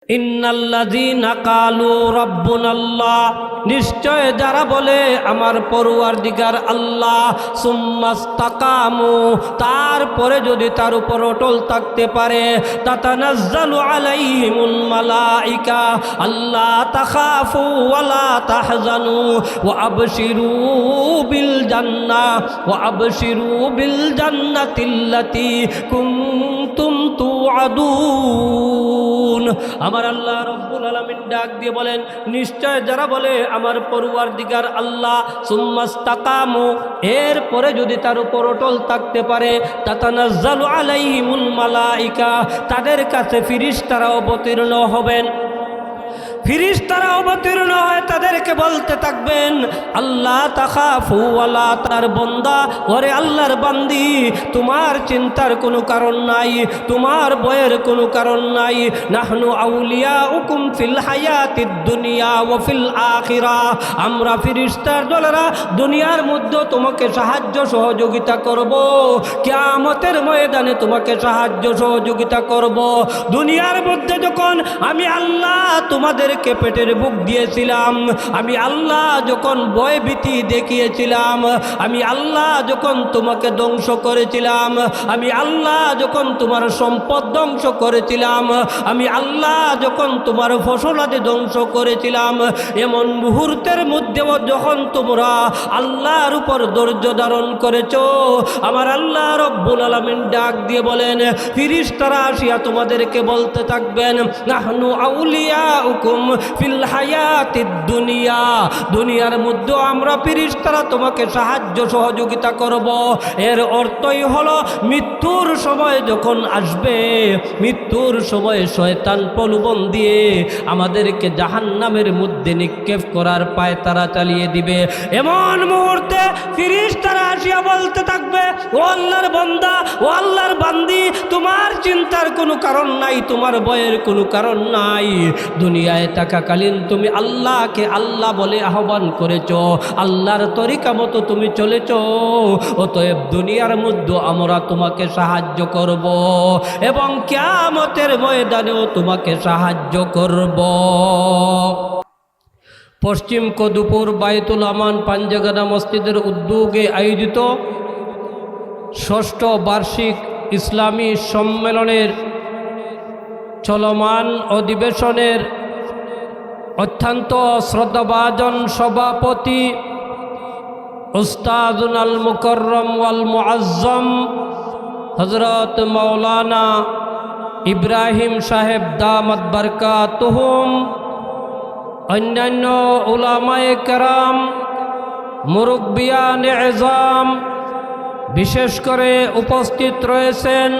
ইন্নাল্লাযীনা ক্বালু রাব্বুনাল্লাহ, নিশ্চয় যারা বলে আমার পরওয়ারদিগার আল্লাহ, সুম্মাস্তাকামু, তারপরে যদি তার উপর অটল থাকতে পারে, তাতানাজ্জালু আলাইহিমুল মালাইকা আল্লা তাখাফু ওয়ালা তাহজানু ওয়া আবশিরু বিল জান্নাহ ওয়া আবশিরু বিল জান্নাতিল্লাতী কুনতুম তুআদুন। আমার আল্লাহ রব্বুল আলামিন ডাক দিয়ে বলেন, নিশ্চয় যারা বলে আমার পরওয়ারদিগার আল্লাহ, সুম্মাস্তাকামু, এরপরে যদি তার উপর অটল থাকতে পারে, তাতানাজ্জালু আলাইহিমুল মালাইকা, তাদের কাছে ফেরেশতারা অবতীর্ণ হবেন। ফেরেশতারা অবতীর্ণ হয়ে তাদেরকে বলতে থাকবেন, আল্লাহ তাখাফু ওয়ালা, তার বান্দা, ওরে আল্লাহর বান্দি, তোমার চিন্তার কোনো কারণ নাই, তোমার ভয়ের কোনো কারণ নাই। নাহনু আউলিয়াউকুম ফিল হায়াতিদ দুনিয়া ওয়া ফিল আখিরাহ, আমরা ফেরেশতার দলেরা দুনিয়ার মধ্যে তোমাকে সাহায্য সহযোগিতা করব, কিয়ামতের ময়দানে তোমাকে সাহায্য সহযোগিতা করব। দুনিয়ার মধ্যে যখন আমি আল্লাহ তোমাদের পেটের বুক দিয়েছিলাম, আমি আল্লাহ যখন ভয় ভীতি দেখিয়েছিলাম, আমি আল্লাহ যখন তোমাকে ধ্বংস করেছিলাম, আমি আল্লাহ যখন তোমার সম্পদ ধ্বংস করেছিলাম, আমি আল্লাহ যখন তোমার ফসলাদি ধ্বংস করেছিলাম, এমন মুহূর্তের মধ্যেও যখন তোমরা আল্লাহর উপর ধৈর্য ধারণ করেছো, আমার আল্লাহ রব্বুল আলামিন ডাক দিয়ে বলেন, ফেরেশতারা আসিয়া তোমাদেরকে বলতে থাকবেন, নাহনু আউলিয়াউকুম ফিল হায়াতিদ দুনিয়া, দুনিয়ার মধ্যে আমরা ফেরেশতারা তোমাকে সাহায্য সহযোগিতা করব। এর অর্থই হলো মৃত্যুর সময় যখন আসবে, মৃত্যুর সময় শয়তান প্রলোভন দিয়ে আমাদেরকে জাহান্নামের মধ্যে নিক্ষেপ করার পায়তারা চালিয়ে দিবে। এমন মুহূর্তে ফেরেশতারা আসিয়া বলতে থাকবে, ও আল্লাহর বান্দা, ও আল্লাহর বান্দি, তোমার চিন্তার কোনো কারণ নাই, তোমার ভয়ের কোনো কারণ নাই। দুনিয়ায় থাকাকালীন তুমি আল্লাহকে আল্লাহ বলে আহ্বান করেছ, আল্লাহর তরিকা মতো তুমি চলেছ, অতএব দুনিয়ার মধ্যে আমরা তোমাকে সাহায্য করব এবং কিয়ামতের ময়দানেও তোমাকে সাহায্য করব। পশ্চিম কদুপুর বায়তুল আমান পাঞ্জাগানা মসজিদের উদ্যোগে আয়োজিত ষষ্ঠ বার্ষিক ইসলামী সম্মেলনের চলমান অধিবেশনের অত্যন্ত শ্রদ্ধাভাজন সভাপতি উস্তাদুল আল মুকররম ওয়াল মুআজ্জম হযরত মাওলানা ইব্রাহিম সাহেব দামাত বারকাতুহুম, অন্যান্য উলামায়ে কেরাম, মুরব্বিয়ান এজাম, বিশেষ করে উপস্থিত রয়েছেন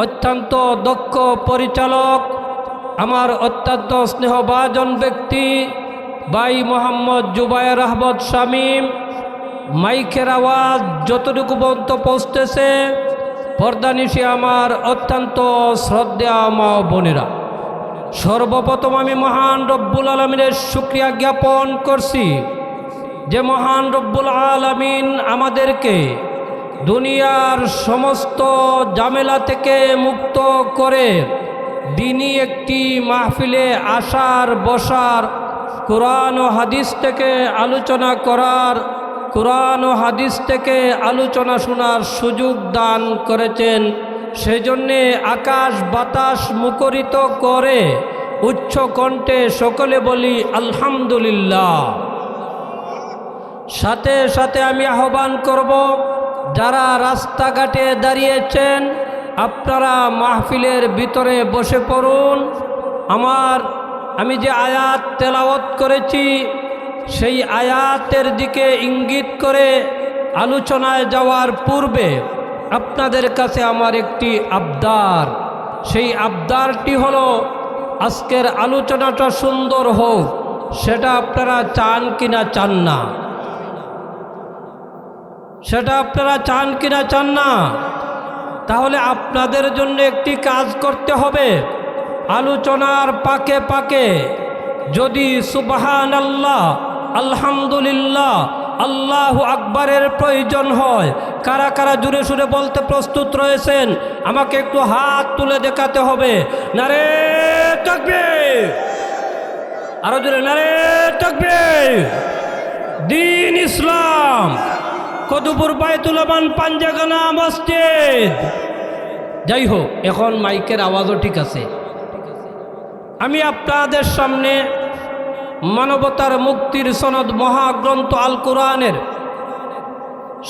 অত্যন্ত দক্ষ পরিচালক, আমার অত্যন্ত স্নেহভাজন ব্যক্তি ভাই মোহাম্মদ জুবায়ের আহমদ শামীম। মাইকের আওয়াজ যতটুকু পর্যন্ত পৌঁছতেছে, পর্দানিশি আমার অত্যন্ত শ্রদ্ধা মা বোনেরা, সর্বপ্রথম আমি মহান রব্বুল আলামিনের শুকরিয়া জ্ঞাপন করছি যে মহান রব্বুল আলামিন আমাদেরকে দুনিয়ার সমস্ত ঝামেলা থেকে মুক্ত করে দিনই একটি মাহফিলে আসার, বসার, কোরআন ও হাদিস থেকে আলোচনা করার, কোরআন ও হাদিস থেকে আলোচনা শোনার সুযোগ দান করেছেন। সেজন্যে আকাশ বাতাস মুখরিত করে উচ্চ কণ্ঠে সকলে বলি আলহামদুলিল্লাহ। সাথে সাথে আমি আহ্বান করব, যারা রাস্তাঘাটে দাঁড়িয়েছেন আপনারা মাহফিলের ভিতরে বসে পড়ুন। আমি যে আয়াত তেলাওয়াত করেছি সেই আয়াতের দিকে ইঙ্গিত করে আলোচনায় যাওয়ার পূর্বে আপনাদের কাছে আমার একটি আবদার। সেই আবদারটি হলো, আজকের আলোচনাটা সুন্দর হোক, সেটা আপনারা চান কিনা চান না? সেটা আপনারা চান কিনা চান না? তাহলে আপনাদের জন্য একটি কাজ করতে হবে। আলোচনার পাকে পাকে যদি সুবহানাল্লাহ, আলহামদুলিল্লাহ, আল্লাহু আকবারের প্রয়োজন হয়, কারা কারা জুড়ে সুরে বলতে প্রস্তুত রয়েছেন আমাকে একটু হাত তুলে দেখাতে হবে। নারে তাকবীর, আরো জোরে নারে তাকবীর। দিন ইসলাম, কদুপুর বায়তুল আমান পাঞ্জাগানা মসজিদ। যাই হোক, এখন মাইকের আওয়াজও ঠিক আছে। আমি আপনাদের সামনে মানবতার মুক্তির সনদ মহাগ্রন্থ আল কোরআনের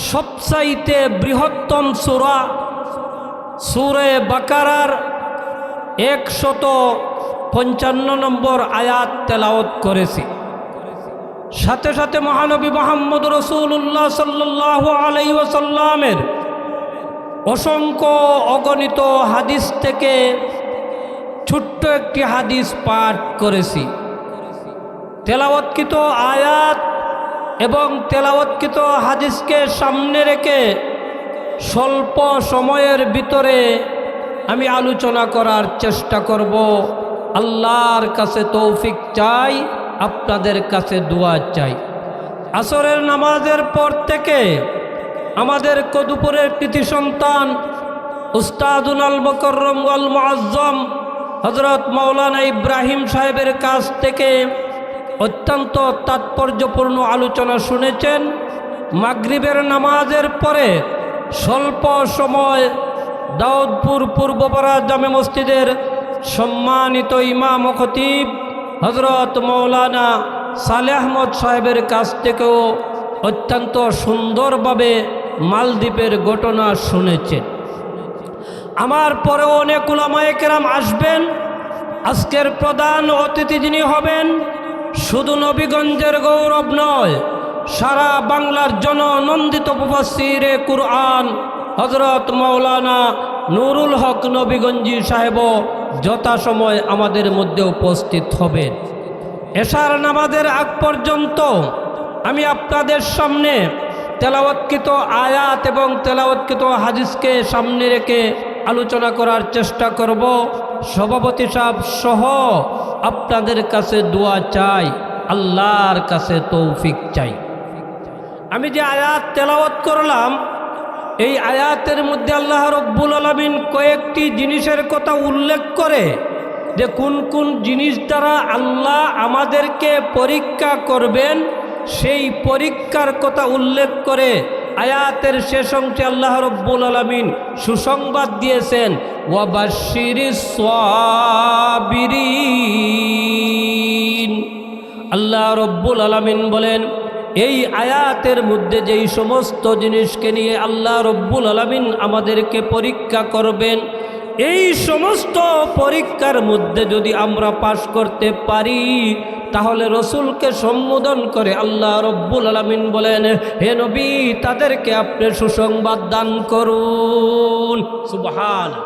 সবচাইতে বৃহত্তম সূরা সূরা বাকারার 155 নম্বর আয়াত তেলাওয়াত করেছি। সাথে সাথে মহানবী মুহাম্মদ রাসূলুল্লাহ সাল্লাল্লাহু আলাইহি ওয়াসাল্লামের অসংখ্য অগণিত হাদিস থেকে ছোট্ট একটি হাদিস পাঠ করেছি। তেলাওয়াতকৃত আয়াত এবং তেলাওয়াতকৃত হাদিসকে সামনে রেখে স্বল্প সময়ের ভিতরে আমি আলোচনা করার চেষ্টা করব। আল্লাহর কাছে তৌফিক চাই, আপনাদের কাছে দোয়া চাই। আসরের নামাজের পর থেকে আমাদের কদুপুরের কৃতি সন্তান উস্তাদুল আল মুকাররম ওয়াল মুআজ্জম হযরত মাওলানা ইব্রাহিম সাহেবের কাছ থেকে অত্যন্ত তাৎপর্যপূর্ণ আলোচনা শুনেছেন। মাগরিবের নামাজের পরে স্বল্প সময় দাউদপুর পূর্বপাড়া জামে মসজিদের সম্মানিত ইমাম ও খতিব হযরত মাওলানা সালেহ আহমদ সাহেবের কাছ থেকেও অত্যন্ত সুন্দরভাবে মালদ্বীপের ঘটনা শুনেছেন। আমার পরেও অনেক উলামায়ে কেরাম আসবেন। আজকের প্রধান অতিথি যিনি হবেন, শুধু নবীগঞ্জের গৌরব নয়, সারা বাংলার জননন্দিত মুফাসসিরে কুরআন হযরত মাওলানা নুরুল হক নবীগঞ্জি সাহেবও যথাসময় আমাদের মধ্যে উপস্থিত হবেন। এশার নামাজের আগ পর্যন্ত আমি আপনাদের সামনে তেলাওয়াতকৃত আয়াত এবং তেলাওয়াতকৃত হাদিসকে সামনে রেখে আলোচনা করার চেষ্টা করব। সভাপতি সাহেব সহ আপনাদের কাছে দোয়া চাই, আল্লাহর কাছে তৌফিক চাই। আমি যে আয়াত তেলাওয়াত করলাম, এই আয়াতের মধ্যে আল্লাহ রব্বুল আলামিন কয়েকটি জিনিসের কথা উল্লেখ করে যে কোন কোন জিনিস দ্বারা আল্লাহ আমাদেরকে পরীক্ষা করবেন, সেই পরীক্ষার কথা উল্লেখ করে আয়াতের শেষ অংশে আল্লাহ রব্বুল আলামিন সুসংবাদ দিয়েছেন, ওয়াবাশশিরিস সাবিরিন। আল্লাহ রব্বুল আলামিন বলেন, এই আয়াতের মধ্যে যেই সমস্ত জিনিসকে নিয়ে আল্লাহ রব্বুল আলামিন আমাদেরকে পরীক্ষা করবেন, এই সমস্ত পরীক্ষার মধ্যে যদি আমরা পাশ করতে পারি, তাহলে রসুলকে সম্বোধন করে আল্লাহ রব্বুল আলামিন বলেন, হে নবী, তাদেরকে আপনি সুসংবাদ দান করুন। সুবহানাল্লাহ।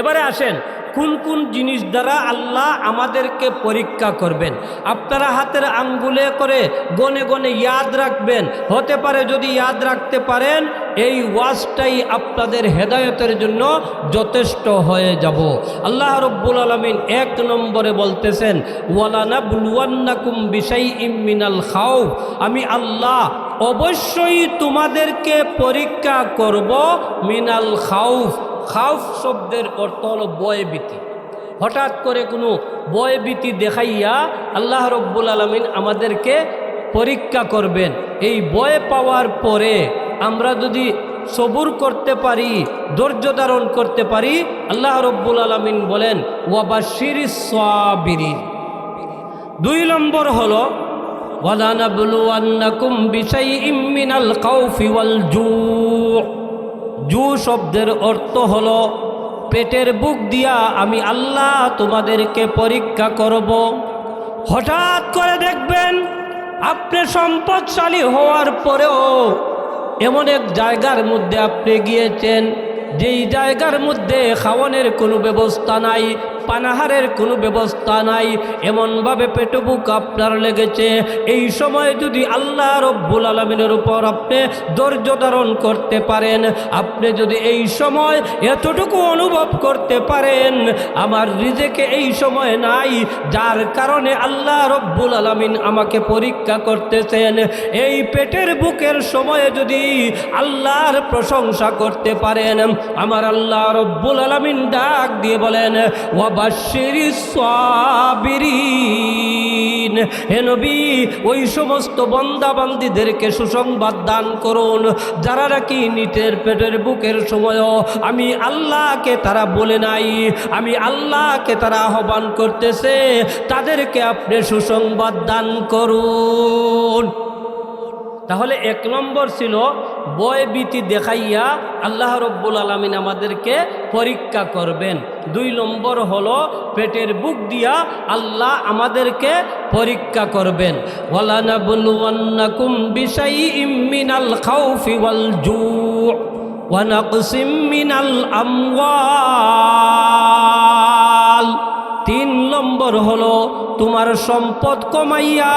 এবারে আসেন, কোন কোন জিনিস দ্বারা আল্লাহ আমাদেরকে পরীক্ষা করবেন আপনারা হাতের আঙ্গুলে করে গনে গনে ইয়াদ রাখবেন। হতে পারে যদি ইয়াদ রাখতে পারেন, এই ওয়াজটাই আপনাদের হেদায়েতের জন্য যথেষ্ট হয়ে যাব। আল্লাহ রব্বুল আলামিন 1 নম্বরে বলতেছেন, ওয়ালানাবলুওয়ান্নাকুম বিশাইইম মিনাল খাউফ। আমি আল্লাহ অবশ্যই তোমাদেরকে পরীক্ষা করব মিনাল খাউফ। খাউফ শব্দের অর্থ হলো ভয়ভীতি। হঠাৎ করে কোনো ভয়ভীতি দেখাইয়া আল্লাহ রব্বুল আলামিন আমাদেরকে পরীক্ষা করবেন। এই ভয় পাওয়ার পরে আমরা যদি সবুর করতে পারি, ধৈর্য ধারণ করতে পারি, আল্লাহ রব্বুল আলামিন বলেন, ওয়াবাশশিরিস সাবিরিন। 2 নম্বর হলো, ওয়ালানাবলুওয়ান্নাকুম বিশাইইম মিনাল খাউফি ওয়াল জু'। জু শব্দের অর্থ হলো পেটের বুক দিয়া আমি আল্লাহ তোমাদেরকে পরীক্ষা করব। হঠাৎ করে দেখবেন আপনি সম্পদশালী হওয়ার পরেও এমন এক জায়গার মধ্যে আপনি গিয়েছেন, যেই জায়গার মধ্যে খাওয়ানোর কোনো ব্যবস্থা নাই, পানাহারের কোনো ব্যবস্থা নাই, এমনভাবে পেটে বুক আপনার লেগেছে। এই সময় যদি আল্লাহ রব্বুল আলামিনের উপর আপনি ধৈর্য ধারণ করতে পারেন, আপনি যদি এই সময় এতটুকু অনুভব করতে পারেন আমার রিজেকে এই সময় নাই, যার কারণে আল্লাহ রব্বুল আলামিন আমাকে পরীক্ষা করতেছেন, এই পেটের বুকের সময়ে যদি আল্লাহর প্রশংসা করতে পারেন, আমার আল্লাহ রব্বুল আলামিন ডাক দিয়ে বলেন ওয়াবাশশিরিস সাবিরিন, হে নবী ওই সমস্ত বান্দা বান্দীদেরকে সুসংবাদ দান করুন যারা নাকি নিতের পেটের বুকের সময়ও আমি আল্লাহকে তারা বলে নাই, আমি আল্লাহকে তারা আহ্বান করতেছে, তাদেরকে আপনি সুসংবাদ দান করুন। তাহলে এক নম্বর ছিল ভয়ভীতি দেখাইয়া আল্লাহ রব্বুল আলামিন আমাদেরকে পরীক্ষা করবেন। 2 নম্বর হলো পেটের বুক দিয়া আল্লাহ আমাদেরকে পরীক্ষা করবেন। ওয়ালানাবলুওয়ান্নাকুম বিশাইইম মিনাল খাউফি ওয়াল জু' ওয়া নাকসিম মিনাল আমওয়াল। 3 নম্বর হলো তোমার সম্পদ কমাইয়া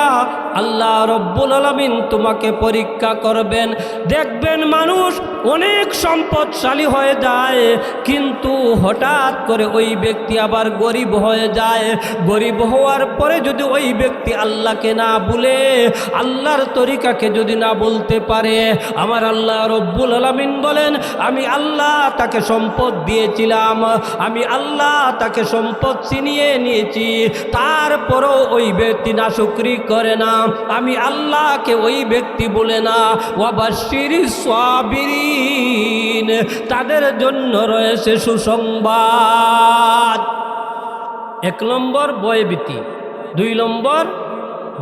আল্লাহ রব্বুল আলামিন তোমাকে পরীক্ষা করবেন। দেখবেন মানুষ অনেক সম্পদশালী হয়ে যায়, কিন্তু হঠাৎ করে ওই ব্যক্তি আবার গরিব হয়ে যায়। গরিব হওয়ার পরে যদি ওই ব্যক্তি আল্লাহকে না ভুলে, আল্লাহর তরিকাকে যদি না বলতে পারে, আমার আল্লাহ রব্বুল আলামিন বলেন আমি আল্লাহ তাকে সম্পদ দিয়েছিলাম, আমি আল্লাহ তাকে সম্পদ ছিনিয়ে নিয়েছি, তারপরও ওই ব্যক্তি নাশুকরি করে না, আমি আল্লাহকে ওই ব্যক্তি বলে না। ওয়াবাশশিরিস সাবিরিন, তাদের জন্য রয়েছে সুসংবাদ। 1 নম্বর ভয়ভীতি, 2 নম্বর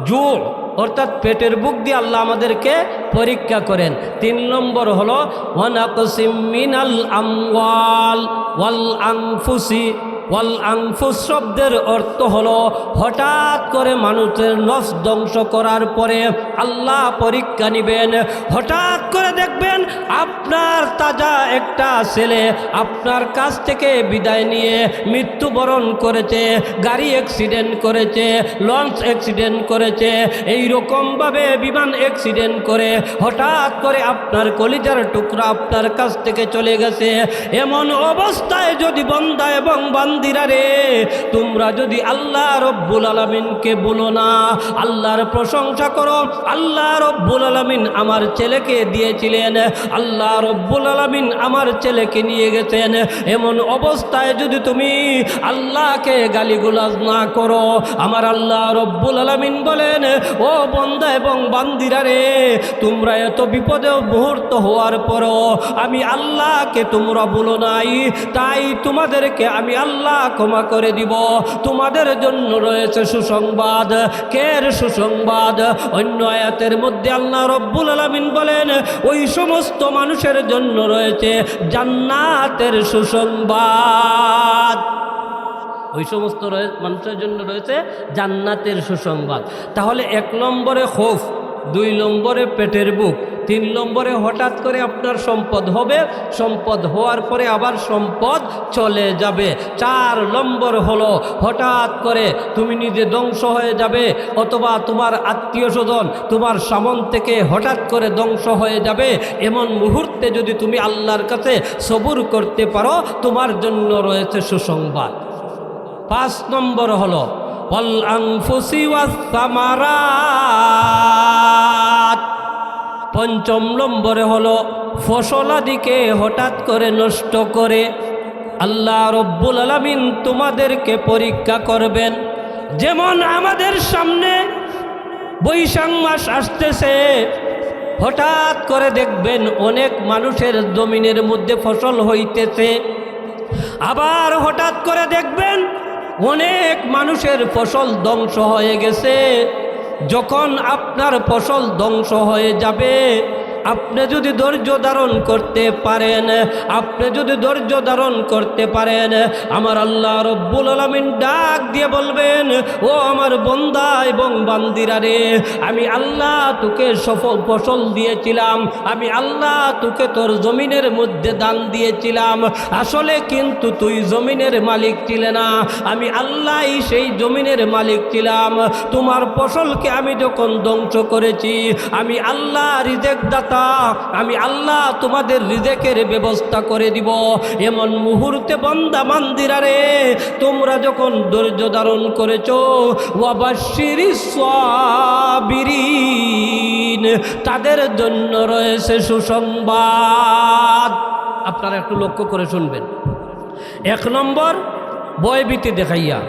জুর অর্থাৎ পেটের বুক দিয়ে আল্লাহ আমাদেরকে পরীক্ষা করেন। 3 নম্বর হলো ওয়া নাকসিম মিনাল আমওয়াল ওয়াল আনফুসি। ওয়াল আনফুস শব্দের অর্থ হলো হঠাৎ করে মানুষের নফস ধ্বংস করার পরে আল্লাহ পরীক্ষা নেবেন। হঠাৎ করে দেখবেন আপনার তাজা একটা ছেলে আপনার কাছ থেকে বিদায় নিয়ে মৃত্যুবরণ করেছে, গাড়ি অ্যাক্সিডেন্ট করেছে, লঞ্চ অ্যাক্সিডেন্ট করেছে, এই রকমভাবে বিমান অ্যাক্সিডেন্ট করে হঠাৎ করে আপনার কলিজার টুকরা আপনার কাছ থেকে চলে গেছে। এমন অবস্থায় যদি বান্দা এবং বান্দিরা রে তোমরা যদি আল্লাহ রব্বুল আলামিনকে বলো না, আল্লাহর প্রশংসা করো, আল্লাহ রব্বুল আলামিন আমার ছেলেকে দিয়েছিলেন, আল্লাহ রব্বুল আলামিন আমার ছেলেকে নিয়ে গেছেন, এমন অবস্থায় যদি তুমি আল্লাহকে গালিগুলাজ না করো, আমার আল্লাহ রব্বুল আলামিন বলেন ও বান্দা এবং বান্দিরা রে তোমরা এত বিপদে মুহূর্ত হওয়ার পরও আমি আল্লাহকে তোমরা বলো নাই, তাই তোমাদেরকে আমি আল্লাহ ক্ষমা করে দিব। তোমাদের জন্য রয়েছে সুসংবাদ। কের সুসংবাদ? অন্য আয়াতের মধ্যে আল্লাহ রব্বুল আলামিন বলেন ওই সমস্ত মানুষের জন্য রয়েছে জান্নাতের সুসংবাদ। ওই সমস্ত মানুষের জন্য রয়েছে জান্নাতের সুসংবাদ। তাহলে 1 নম্বরে খৌফ, 2 নম্বরে পেটের বুক, 3 নম্বরে হঠাৎ করে আপনার সম্পদ হবে, সম্পদ হওয়ার পরে আবার সম্পদ চলে যাবে। 4 নম্বর হলো হঠাৎ করে তুমি নিজে ধ্বংস হয়ে যাবে, অথবা তোমার আত্মীয় স্বজন তোমার সামন থেকে হঠাৎ করে ধ্বংস হয়ে যাবে। এমন মুহূর্তে যদি তুমি আল্লাহর কাছে সবুর করতে পারো তোমার জন্য রয়েছে সুসংবাদ। 5 নম্বর হলো ওয়াল আনফুসি ওয়াস সামারাত। 5ম নম্বরে হলো ফসলাদিকে হঠাৎ করে নষ্ট করে আল্লাহ রব্বুল আলামিন তোমাদেরকে পরীক্ষা করবেন। যেমন আমাদের সামনে বৈশাখ মাস আসতেছে, হঠাৎ করে দেখবেন অনেক মানুষের জমিনের মধ্যে ফসল হইতেছে, আবার হঠাৎ করে দেখবেন অনেক মানুষের ফসল ধ্বংস হয়ে গেছে। যখন আপনার ফসল ধ্বংস হয়ে যাবে আপনি যদি ধৈর্য ধারণ করতে পারেন, আপনি যদি ধৈর্য ধারণ করতে পারেন, আমার আল্লাহ রব্বুল আলামিন ডাক দিয়ে বলবেন, ও আমার বান্দা এবং বান্দিরা রে, আমি আল্লাহ তোকে সফল ফসল দিয়েছিলাম, আমি আল্লাহ তোকে তোর জমিনের মধ্যে দান দিয়েছিলাম। আসলে কিন্তু তুই জমিনের মালিক ছিলে না, আমি আল্লাহই সেই জমিনের মালিক ছিলাম। তোমার ফসলকে আমি যখন ধ্বংস করেছি, আমি আল্লাহ রিজেক দাতা, আমি আল্লাহ তোমাদের রিজেকের ব্যবস্থা করে দিব। এমন মুহূর্তে বান্দা বান্দিরা রে, তোমরা যখন ধৈর্য ধারণ করেছো, ওয়াবাশশিরিস সাবিরিন, তাদের জন্য রয়েছে সুসংবাদ। আপনারা একটু লক্ষ্য করে শুনবেন। 1 নম্বর ভয়ভীতি দেখাইয়া,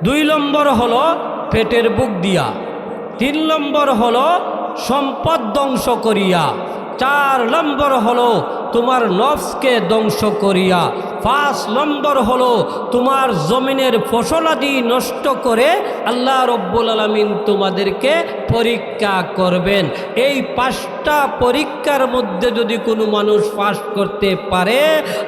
2 নম্বর হলো পেটের বুক দিয়া, 3 নম্বর হলো সম্পদ ধ্বংস করিয়া, 4 নম্বর হলো তোমার নফসকে ধ্বংস করিয়া, 5 নম্বর হলো তোমার জমিনের ফসলাদি নষ্ট করে আল্লাহ রব্বুল আলামিন তোমাদেরকে পরীক্ষা করবেন। এই 5টা পরীক্ষার মধ্যে যদি কোনো মানুষ পাস করতে পারে,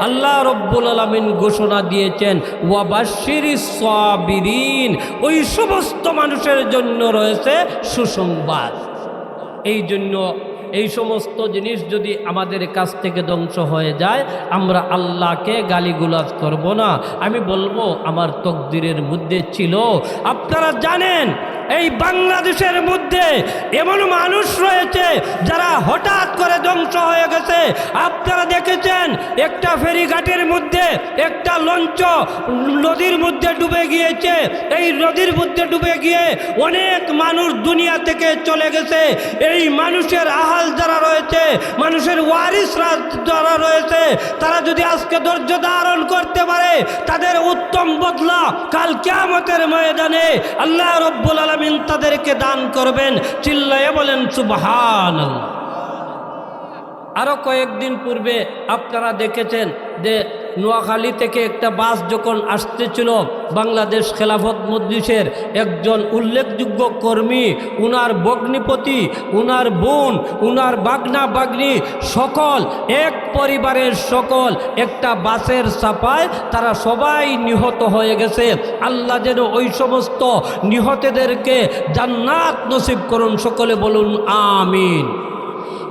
আল্লাহ রব্বুল আলামিন ঘোষণা দিয়েছেন ওয়াবাশশিরিস সাবিরিন, ওই সমস্ত মানুষের জন্য রয়েছে সুসংবাদ। এই জন্য এই সমস্ত জিনিস যদি আমাদের কাছ থেকে ধ্বংস হয়ে যায়, আমরা আল্লাহকে গালিগুলাজ করব না, আমি বলবো আমার তকদিরের মধ্যে ছিল। আপনারা জানেন এই বাংলাদেশের মধ্যে এমন মানুষ রয়েছে যারা হঠাৎ করে ধ্বংস হয়ে গেছে। আপনারা দেখেছেন একটা ফেরিঘাটের মধ্যে একটা লঞ্চ নদীর মধ্যে ডুবে গিয়েছে। এই নদীর মধ্যে ডুবে গিয়ে অনেক মানুষ দুনিয়া থেকে চলে গেছে। এই মানুষের আহাল যারা রয়েছে, মানুষের ওয়ারিসরা যারা রয়েছে, তারা যদি আজকে ধৈর্য ধারণ করতে পারে, তাদের উত্তম বদলা কাল কিয়ামতের ময়দানে আল্লাহ রব্বুল আলামিন তাদেরকে দান করবেন। চিল্লায়ে বলেন সুবহানাল্লাহ। আরো কয়েকদিন পূর্বে আপনারা দেখেছেন যে নোয়াখালী থেকে একটা বাস যখন আসতেছিল, বাংলাদেশ খেলাফত মজলিসের একজন উল্লেখযোগ্য কর্মী, উনার ভগ্নিপতি, উনার বোন, উনার বাগনা বাগনি সকল এক পরিবারের সকল একটা বাসের চাপায় তারা সবাই নিহত হয়ে গেছে। আল্লাহ যেন ওই সমস্ত নিহতদেরকে জান্নাত নসিব করুন, সকলে বলুন আমিন।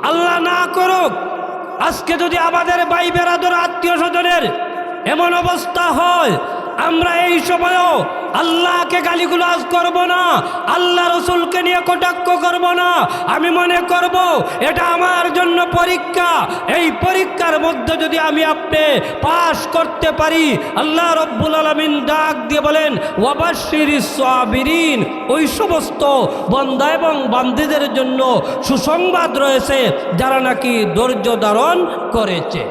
আল্লাহ না করুক আজকে যদি আমাদের ভাই বেরাদর আত্মীয় স্বজনের এমন অবস্থা হয়, আমরা এই সময়ও আল্লাহকে গালিগুলাজ করব না, আল্লাহ রসুলকে নিয়ে কটাক্ষ করব না। আমি মনে করব এটা আমার জন্য পরীক্ষা। এই পরীক্ষার মধ্যে যদি আমি আপনি পাশ করতে পারি, আল্লাহ রব্বুল আলামিন ডাক দিয়ে বলেন ওয়াবাশশিরিস সাবিরিন, ওই সমস্ত বান্দা এবং বান্দীদের জন্য সুসংবাদ রয়েছে যারা নাকি ধৈর্য ধারণ করেছে।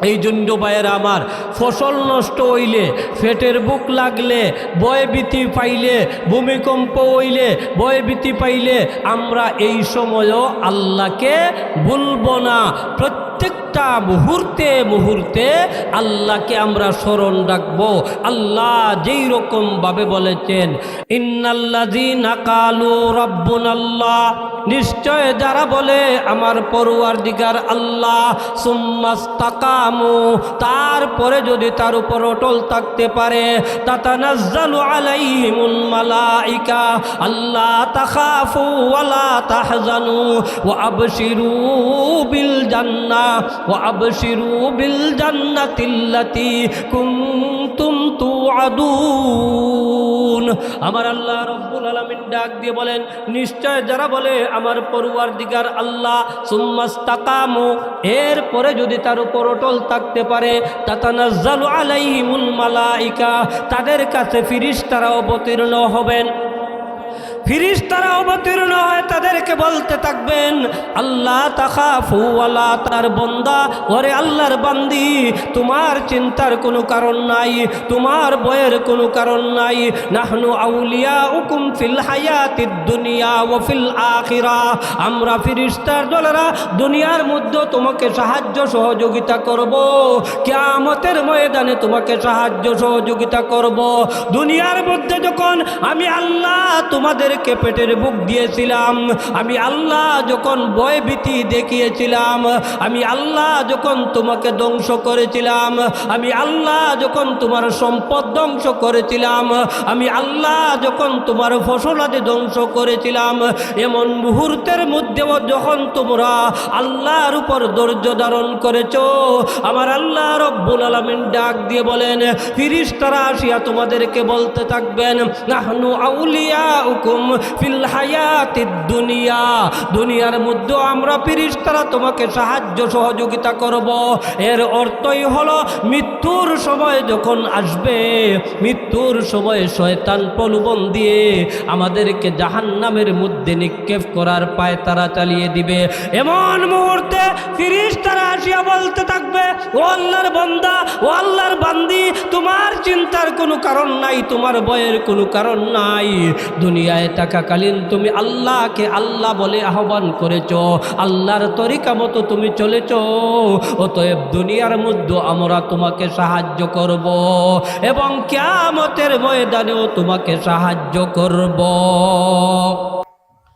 এই জন্য ভাইয়েরা আমার, ফসল নষ্ট হইলে, পেটের বুক লাগলে, ভয়ভীতি পাইলে, ভূমিকম্প হইলে, ভয়ভীতি পাইলে আমরা এই সময়ও আল্লাহকে ভুলবো না। প্রত্যেকটা মুহূর্তে মুহূর্তে আল্লাহকে আমরা স্মরণ রাখবো। আল্লাহ যেই রকম ভাবে বলেছেন ইন্নাল্লাযীনা ক্বালু রাব্বুনাল্লাহ, নিশ্চয় যারা বলে আমার পরওয়ারদিগার আল্লাহ, সুম্মাস্তাকামু, তারপরে যদি তার উপর অটল থাকতে পারে, তাতানাজ্জালু আলাইহিমুল মালাইকা আল্লা তাখাফু ওয়ালা তাহজানু ওয়া আবশিরু বিল জান্নাহ ওয়া আবশিরু বিল জান্নাতিল্লাতী কুনতুম তুআদুন। আমার আল্লাহ রব্বুল আলামিন ডাক দিয়ে বলেন, নিশ্চয় যারা বলে আমার পরওয়ারদিগার আল্লাহ, সুম্মাস্তাকামু, এরপরে যদি তার উপর অটল থাকতে পারে, তাতানাজ্জালু আলাইহিমুল মালাইকা, তাদের কাছে ফেরেশতারা অবতীর্ণ হবেন। ফেরেশতারা অবতীর্ণ হয়ে তাদেরকে বলতে থাকবেন আল্লাহ তাখাফু ওয়ালা, তার বান্দা, ওরে আল্লাহর বান্দি, তোমার চিন্তার কোনো কারণ নাই, তোমার ভয়ের কোনো কারণ নাই। নাহনু আউলিয়াউকুম ফিল হায়াতিদ দুনিয়া ওয়া ফিল আখিরাহ, আমরা ফেরেশতার দলেরা দুনিয়ার মধ্যে তোমাকে সাহায্য সহযোগিতা করব, কিয়ামতের ময়দানে তোমাকে সাহায্য সহযোগিতা করব। দুনিয়ার মধ্যে যখন আমি আল্লাহ তোমাদেরকে তোমাদেরকে পেটের বুক দিয়েছিলাম, আমি আল্লাহ যখন ভয় ভীতি দেখিয়েছিলাম, আমি আল্লাহ যখন তোমাকে ধ্বংস করেছিলাম, আমি আল্লাহ যখন তোমার সম্পদ ধ্বংস করেছিলাম, আমি আল্লাহ যখন তোমার ফসলাদি ধ্বংস করেছিলাম, এমন মুহূর্তের মধ্যেও যখন তোমরা আল্লাহর উপর ধৈর্য ধারণ করেছো, আমার আল্লাহ রব্বুল আলামিন ডাক দিয়ে বলেন, ফেরেশতারা আসিয়া তোমাদেরকে বলতে থাকবেন, নাহনু আউলিয়াউকুম ফিল হায়াতিদ দুনিয়া, দুনিয়ার মধ্যে আমরা ফেরেশতারা তোমাকে সাহায্য সহযোগিতা করব। এর অর্থই হলো মৃত্যুর সময় যখন আসবে, মৃত্যুর সময় শয়তান প্রলোভন দিয়ে আমাদেরকে জাহান্নামের মধ্যে নিক্ষেপ করার পায়তারা চালিয়ে দিবে। এমন মুহূর্তে ফেরেশতারা আসিয়া বলতে থাকবে, ও আল্লাহর বান্দা, ও আল্লাহর বান্দি, তোমার চিন্তার কোনো কারণ নাই, তোমার ভয়ের কোনো কারণ নাই। দুনিয়ায় থাকাকালীন তুমি আল্লাহকে আল্লাহ বলে আহ্বান করেছ, আল্লাহর তরিকা মতো তুমি চলেছ, অতএব দুনিয়ার মধ্যে আমরা তোমাকে সাহায্য করব এবং কিয়ামতের ময়দানেও তোমাকে সাহায্য করব।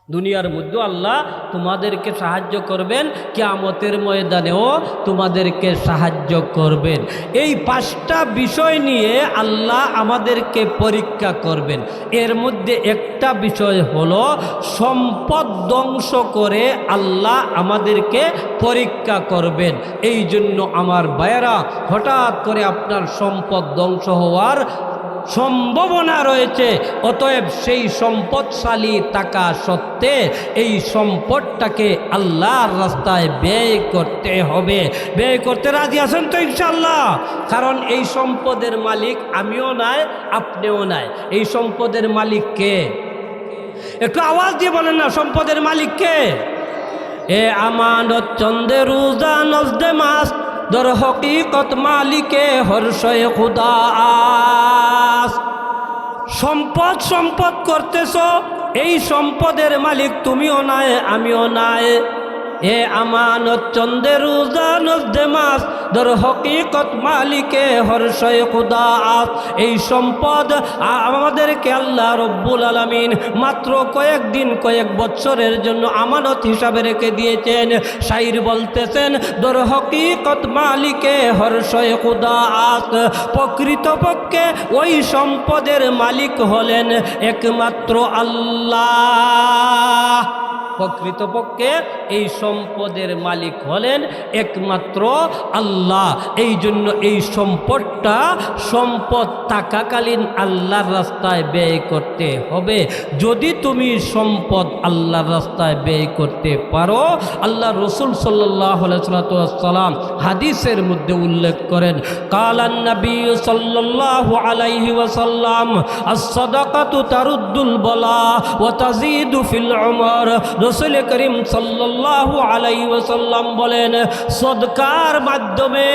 দুনিয়ার মধ্যে আল্লাহ তোমাদেরকে সাহায্য করবেন, কিয়ামতের ময়দানেও তোমাদেরকে সাহায্য করবেন। এই 5টা বিষয় নিয়ে আল্লাহ আমাদেরকে পরীক্ষা করবেন। এর মধ্যে একটা বিষয় হলো সম্পদ ধ্বংস করে আল্লাহ আমাদেরকে পরীক্ষা করবেন। এই জন্য আমার ভাইয়েরা, হঠাৎ করে আপনার সম্পদ ধ্বংস হওয়ার সম্ভাবনা রয়েছে, অতএব সেই সম্পদশালী টাকা সত্ত্বে এই সম্পদটাকে আল্লাহর রাস্তায় ব্যয় করতে হবে। ব্যয় করতে রাজি আছেন তো ইনশাআল্লাহ? কারণ এই সম্পদের মালিক আমিও নাই, আপনিও নাই। এই সম্পদের মালিক কে? একটু আওয়াজ দিয়ে বলেন না, সম্পদের মালিক কে? এ আমানত চন্দে রোজা নজদে মাস দর হকিকত মালিকে হর্ষয়ে খুদা আস। সম্পদ সম্পদ করতেছ, এই সম্পদের মালিক তুমিও নাই, আমিও নাই। এ আমানত চন্দে রোজা নজদে মাস দর হকিকত মালিকে হর্ষয়ে খুদা আস। এই সম্পদ আমাদেরকে আল্লাহ রব্বুল আলামিন মাত্র কয়েকদিন, কয়েক বছরের জন্য আমানত হিসাবে রেখে দিয়েছেন। শাইর বলতেছেন, দর হকিকত মালিকে হর্ষয়ে খুদা আস। প্রকৃতপক্ষে ওই সম্পদের মালিক হলেন একমাত্র আল্লাহ। প্রকৃতপক্ষে এই সম্পদের মালিক হলেন একমাত্র আল্লাহ। এই জন্য এই সম্পদটা সম্পদ থাকাকালীন আল্লাহর রাস্তায় ব্যয় করতে হবে। যদি তুমি সম্পদ আল্লাহর রাস্তায় ব্যয় করতে পারো, আল্লাহ রসুল সাল্লাল্লাহু আলাইহি ওয়াসাল্লাম হাদিসের মধ্যে উল্লেখ করেন, কালান নবী সাল্লাল্লাহু আলাইহি ওয়াসাল্লাম, আস-সাদাকাতু তারুদ্দুল বালা ওয়া তাজিদু ফিল উমর। রাসূল করিম সাল্লাল্লাহু আলাইহি ওয়াসাল্লাম বলেন, সদকার মাধ্যমে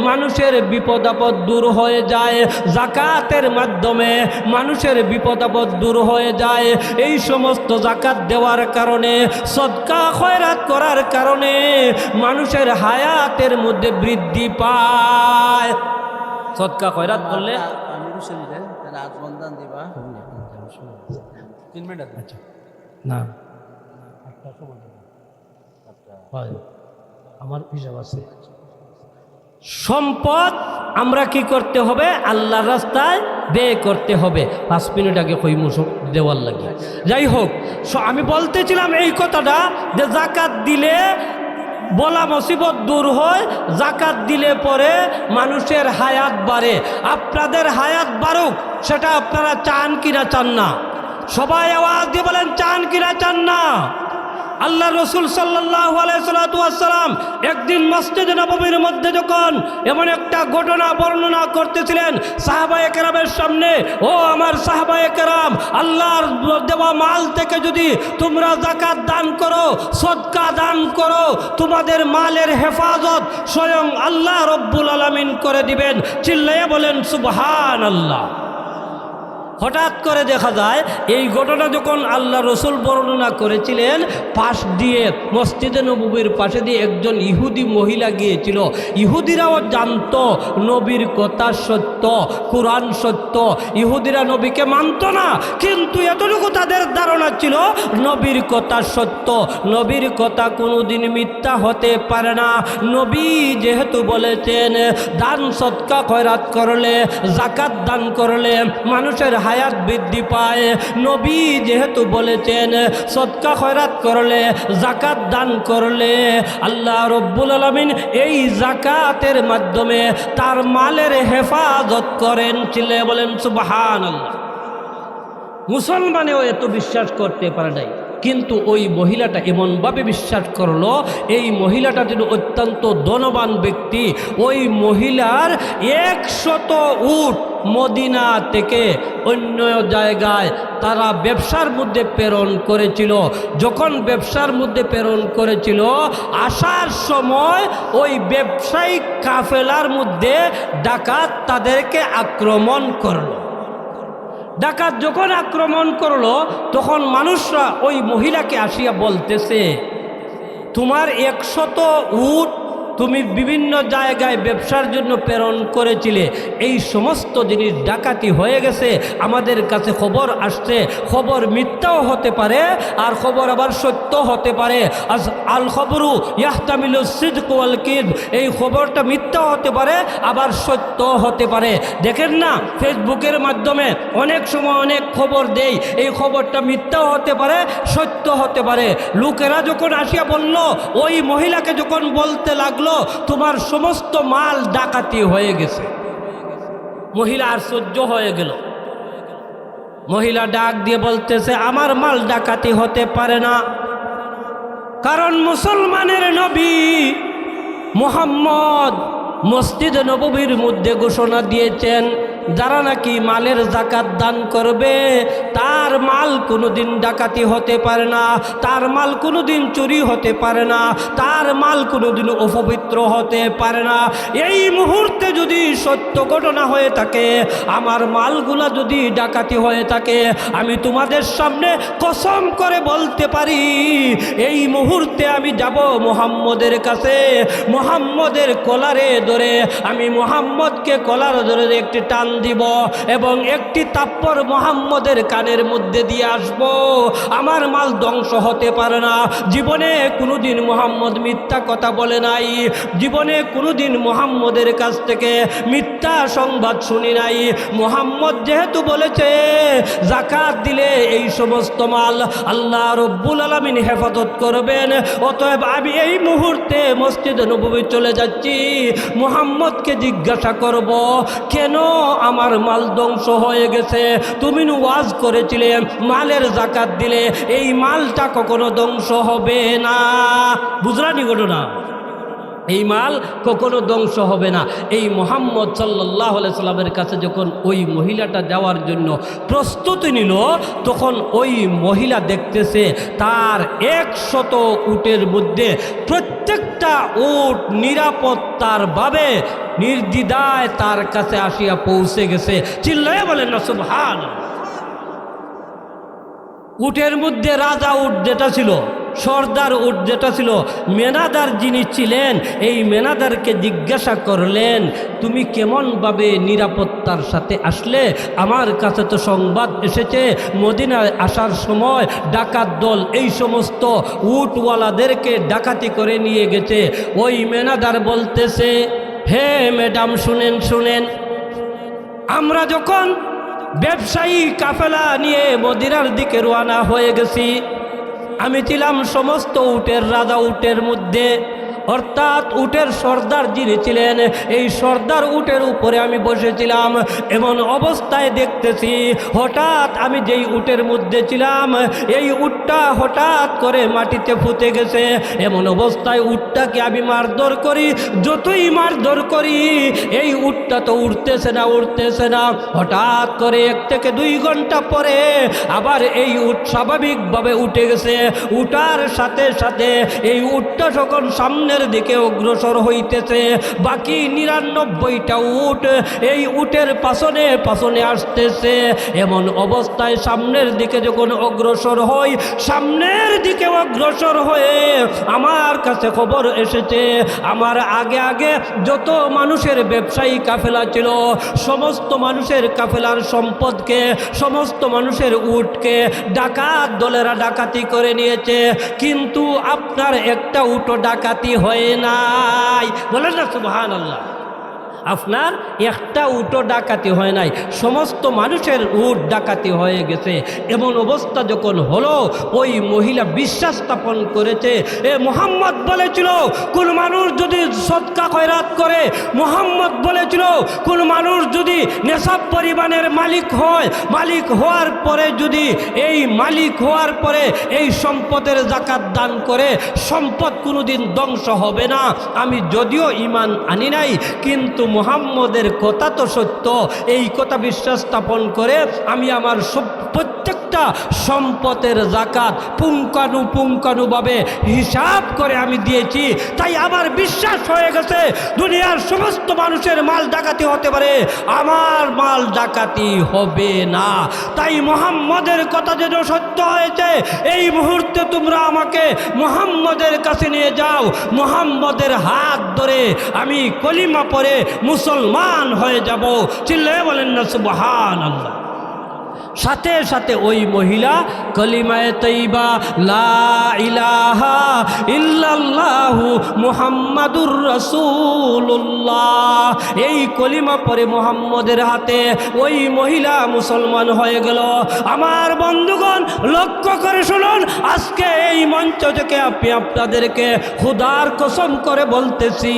মানুষের বিপদ আপদ দূর হয়ে যায়, যাকাতের মাধ্যমে মানুষের বিপদ আপদ দূর হয়ে যায়। এই সমস্ত যাকাত দেওয়ার কারণে, সদকা খয়রাত করার কারণে মানুষের হায়াতের মধ্যে বৃদ্ধি পায়। সদকা খয়রাত করলে না আমার হিসাব আছে। সম্পদ আমরা কি করতে হবে? আল্লাহর রাস্তায় ব্যয় করতে হবে। 5 মিনিট আগে কইমুসক দেওয়ার লাগে। যাই হোক, আমি বলতেছিলাম এই কথাটা যে যাকাত দিলে বলা মুসিবত দূর হয়, যাকাত দিলে পরে মানুষের হায়াত বাড়ে। আপনাদের হায়াত বাড়ুক, সেটা আপনারা চান কিনা চান না? সবাই আওয়াজ দিয়ে বলেন, চান কিনা চান না? আল্লাহ রসুল সাল্লাল্লাহু আলাইহি ওয়াসাল্লাম একদিন মসজিদে নববীর মধ্যে যখন এমন একটা ঘটনা বর্ণনা করতেছিলেন সাহাবায়ে কেরামের সামনে, ও আমার সাহাবায়ে কেরাম, আল্লাহর দেওয়া মাল থেকে যদি তোমরা যাকাত দান করো, সদকা দান করো, তোমাদের মালের হেফাজত স্বয়ং আল্লাহ রব্বুল আলামিন করে দিবেন। চিল্লাইয়া বলেন সুবহানাল্লাহ। হঠাৎ করে দেখা যায় এই ঘটনা যখন আল্লাহ রসুল বর্ণনা করেছিলেন, পাশ দিয়ে মসজিদে নববীর পাশে দিয়ে একজন ইহুদি মহিলা গিয়েছিল। ইহুদিরাও জানতো নবীর কথা সত্য, কুরআন সত্য। ইহুদিরা নবীকে মানত না, কিন্তু এতটুকু তাদের ধারণা ছিল নবীর কথা সত্য, নবীর কথা কোনোদিন মিথ্যা হতে পারে না। নবী যেহেতু বলেছেন দান সদকা খয়রাত করলে, যাকাত দান করলে মানুষের হায়াত বৃদ্ধি পায়, নবী যেহেতু বলেছেন সদকা খয়রাত করলে, যাকাত দান করলে আল্লাহ রব্বুল আলামিন এই যাকাতের মাধ্যমে তার মালের হেফাজত করেন। চিল্লায়ে বলেন সুবহানাল্লাহ। মুসলমানেও এত বিশ্বাস করতে পারে নাই, কিন্তু ওই মহিলাটা এমনভাবে বিশ্বাস করলো, এই মহিলাটা ছিল অত্যন্ত ধনবান ব্যক্তি। ওই মহিলার 100 উট মদিনা থেকে অন্য জায়গায় তারা ব্যবসার মধ্যে প্রেরণ করেছিল। যখন ব্যবসার মধ্যে প্রেরণ করেছিল, আসার সময় ওই ব্যবসায়িক কাফেলার মধ্যে ডাকাত তাদেরকে আক্রমণ করলো। ডাকাত যখন আক্রমণ করলো, তখন মানুষরা ওই মহিলাকে আসিয়া বলতেছে, তোমার 100 উট তুমি বিভিন্ন জায়গায় ব্যবসার জন্য প্রেরণ করেছিলে, এই সমস্ত জিনিস ডাকাতি হয়ে গেছে, আমাদের কাছে খবর আসছে। খবর মিথ্যাও হতে পারে, আর খবর আবার সত্য হতে পারে। আল খবরু ইয়াহতামিলু সিদক ওয়াল কিযব, এই খবরটা মিথ্যা হতে পারে, আবার সত্য হতে পারে। দেখেন না, ফেসবুকের মাধ্যমে অনেক সময় অনেক খবর দেই, এই খবরটা মিথ্যাও হতে পারে, সত্য হতে পারে। লোকেরা যখন আসিয়া বলল, ওই মহিলাকে যখন বলতে লাগলো তোমার সমস্ত মাল ডাকাতি হয়ে গেছে, মহিলা আর সহ্য হয়ে গেল। মহিলা ডাক দিয়ে বলতেছে, আমার মাল ডাকাতি হতে পারে না, কারণ মুসলমানের নবী মুহাম্মদ মসজিদে নববীর মধ্যে ঘোষণা দিয়েছেন, যারা নাকি মালের যাকাত দান করবে তার মাল কোনোদিন ডাকাতি হতে পারে না, তার মাল কোনোদিন চুরি হতে পারে না, তার মাল কোনোদিন অপবিত্র হতে পারে না। এই মুহূর্তে যদি সত্য ঘটনা হয়ে থাকে, আমার মালগুলা যদি ডাকাতি হয়ে থাকে, আমি তোমাদের সামনে কসম করে বলতে পারি, এই মুহূর্তে আমি যাব মুহাম্মদের কাছে, মুহাম্মদের কলারে ধরে আমি মুহাম্মদকে কলার ধরে একটি টান দিব এবং একটি তাপ্পর মুহাম্মদের কানের মধ্যে দিয়ে আসব। আমার মাল ধ্বংস হতে পারে না। জীবনে কোনোদিন মুহাম্মদ মিথ্যা কথা বলে নাই, জীবনে কোনোদিন মুহাম্মদের কাছ থেকে মিথ্যা সংবাদ শুনি নাই। মুহাম্মদ যেহেতু বলেছে যাকাত দিলে এই সমস্ত মাল আল্লাহ রব্বুল আলামিন হেফাজত করবেন, অতএব আমি এই মুহূর্তে মসজিদে নববী চলে যাচ্ছি, মুহাম্মদকে জিজ্ঞাসা করব কেন আমার মাল ধ্বংস হয়ে গেছে। তুমি ওয়াজ করেছিলে মালের যাকাত দিলে এই মালটা কখনো ধ্বংস হবে না। বুঝলানি ঘটনা, এই মাল কখনো ধ্বংস হবে না। এই মুহাম্মদ সাল্লাল্লাহু আলাইহি সাল্লামের কাছে যখন ওই মহিলাটা যাওয়ার জন্য প্রস্তুতি নিল, তখন ওই মহিলা দেখতেছে তার 100 উটের মধ্যে প্রত্যেকটা উট নিরাপত্তার ভাবে নির্দ্বিধায় তার কাছে আসিয়া পৌঁছে গেছে। চিল্লায়ে বলেন না সুবহানাল্লাহ। উটের মধ্যে রাজা উট যেটা ছিল, সর্দার উট যেটা ছিল, মেনাদার যিনি ছিলেন, এই মেনাদারকে জিজ্ঞাসা করলেন, তুমি কেমনভাবে নিরাপত্তার সাথে আসলে? আমার কাছে তো সংবাদ এসেছে মদিনায় আসার সময় ডাকাত দল এই সমস্ত উটওয়ালাদেরকে ডাকাতি করে নিয়ে গেছে। ওই মেনাদার বলতেছে, হে ম্যাডাম শুনেন শুনেন, আমরা যখন ব্যবসায়ী কাফেলা নিয়ে মদিনার দিকে রওনা হয়ে গেছি, আমি ছিলাম সমস্ত উটের রাজা উটের মধ্যে, অর্থাৎ উটের সর্দার যিনি ছিলেন, এই সর্দার উটের উপরে আমি বসেছিলাম। এমন অবস্থায় দেখতেছি হঠাৎ আমি যেই উটের মধ্যে ছিলাম, এই উটটা হঠাৎ করে মাটিতে ফুটে গেছে। এমন অবস্থায় উটটাকে আমি মারধর করি, যতই মারধর করি এই উটটা তো উঠতেছে না উঠতেছে না। হঠাৎ করে 1 থেকে 2 ঘন্টা পরে আবার এই উট স্বাভাবিকভাবে উঠে গেছে। উঠার সাথে সাথে এই উটটা যখন সামনে সামনের দিকে অগ্রসর হইতেছে, বাকি 99টা উট এই উটের পাছনে পাছনে আসতেছে। এমন অবস্থায় সামনের দিকে যখন অগ্রসর হই, সামনের দিকে অগ্রসর হয়ে আমার কাছে খবর এসেছে আমার আগে আগে যত মানুষের ব্যবসায়ী কাফেলা ছিল, সমস্ত মানুষের কাফেলার সম্পদকে, সমস্ত মানুষের উটকে ডাকাত দলেরা ডাকাতি করে নিয়েছে, কিন্তু আপনার একটা উটও ডাকাতি হয় নাই। বলেন না সুবহানাল্লাহ। আপনার একটা উটও ডাকাতি হয় নাই, সমস্ত মানুষের উট ডাকাতি হয়ে গেছে। এমন অবস্থা যখন হলো, ওই মহিলা বিশ্বাস স্থাপন করেছে, এ মুহাম্মদ বলেছিল কোন মানুষ যদি সদকা খয়রাত করে, মুহাম্মদ বলেছিল কোন মানুষ যদি নেশাব পরিমাণের মালিক হয়, মালিক হওয়ার পরে যদি এই মালিক হওয়ার পরে এই সম্পদের যাকাত দান করে, সম্পদ কোনোদিন ধ্বংস হবে না। আমি যদিও ঈমান আনি নাই, কিন্তু মুহাম্মদের কথা তো সত্য, এই কথা বিশ্বাস স্থাপন করে আমি আমার প্রত্যেকটা সম্পদের যাকাত পুঙ্খানুপুঙ্খানুভাবে হিসাব করে আমি দিয়েছি। তাই আমার বিশ্বাস হয়ে গেছে দুনিয়ার সমস্ত মানুষের মাল ডাকাতি হতে পারে, আমার মাল ডাকাতি হবে না। তাই মুহাম্মদের কথা যেন সত্য হয়েছে, এই মুহূর্তে তোমরা আমাকে মুহাম্মদের কাছে নিয়ে যাও, মুহাম্মদের হাত ধরে আমি কলিমা পড়ে মুসলমান হয়ে যাব। চিল্লায়ে বলেন না সুবহানাল্লাহ। সাথে সাথে ওই মহিলা কলিমায়ে তৈবা লা ইলাহা ইল্লাল্লাহু মুহাম্মাদুর রাসূলুল্লাহ, এই কলিমা পরে মুহাম্মদের হাতে ওই মহিলা মুসলমান হয়ে গেল। আমার বন্ধুগণ লক্ষ্য করে শুনুন, আজকে এই মঞ্চ থেকে আমি আপনাদেরকে খোদার কসম করে বলতেছি,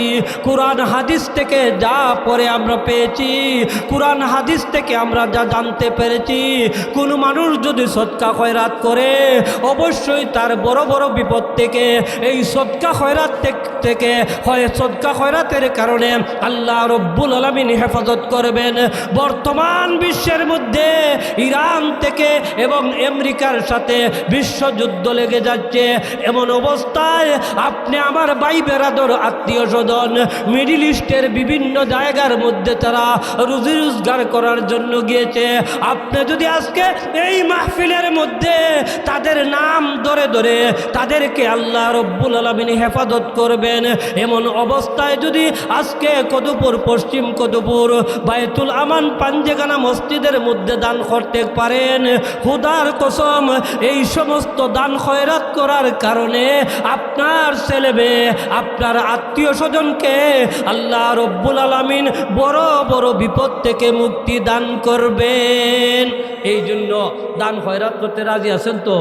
কুরআন হাদিস থেকে যা পরে আমরা পেয়েছি, কুরআন হাদিস থেকে আমরা যা জানতে পেরেছি, কোন মানুষ যদি সদকা খয়রাত করে অবশ্যই তার বড় বড় বিপদ থেকে এই সদকা খয়রাত থেকে হয়, সদকা খয়রাতের কারণে আল্লাহ রব্বুল আলামিন হেফাজত করবেন। বর্তমান বিশ্বের মধ্যে ইরান থেকে এবং আমেরিকার সাথে বিশ্বযুদ্ধ লেগে যাচ্ছে, এমন অবস্থায় আপনি আমার ভাই বেরাদর আত্মীয় স্বজন মিডিল ইস্টের বিভিন্ন জায়গার মধ্যে তারা রুজি রোজগার করার জন্য গিয়েছে। আপনি যদি আজকে এই মাহফিলের মধ্যে তাদের নাম ধরে ধরে তাদেরকে আল্লাহ রব্বুল আলামিন হেফাজত করবেন, এমন অবস্থায় যদি আজকে কদুপুর, পশ্চিম কদুপুর, বায়তুল আমান, পাঞ্জেগানা মসজিদের মধ্যে দান করতে পারেন, খোদার কসম এই সমস্ত দান খয়রাত করার কারণে আপনার ছেলে মেয়ে, আপনার আত্মীয় স্বজনকে আল্লাহ রব্বুল আলামিন বড় বড় বিপদ থেকে মুক্তি দান করবেন। এই জন্য দান খয়রাত করতে রাজি আছেন তো?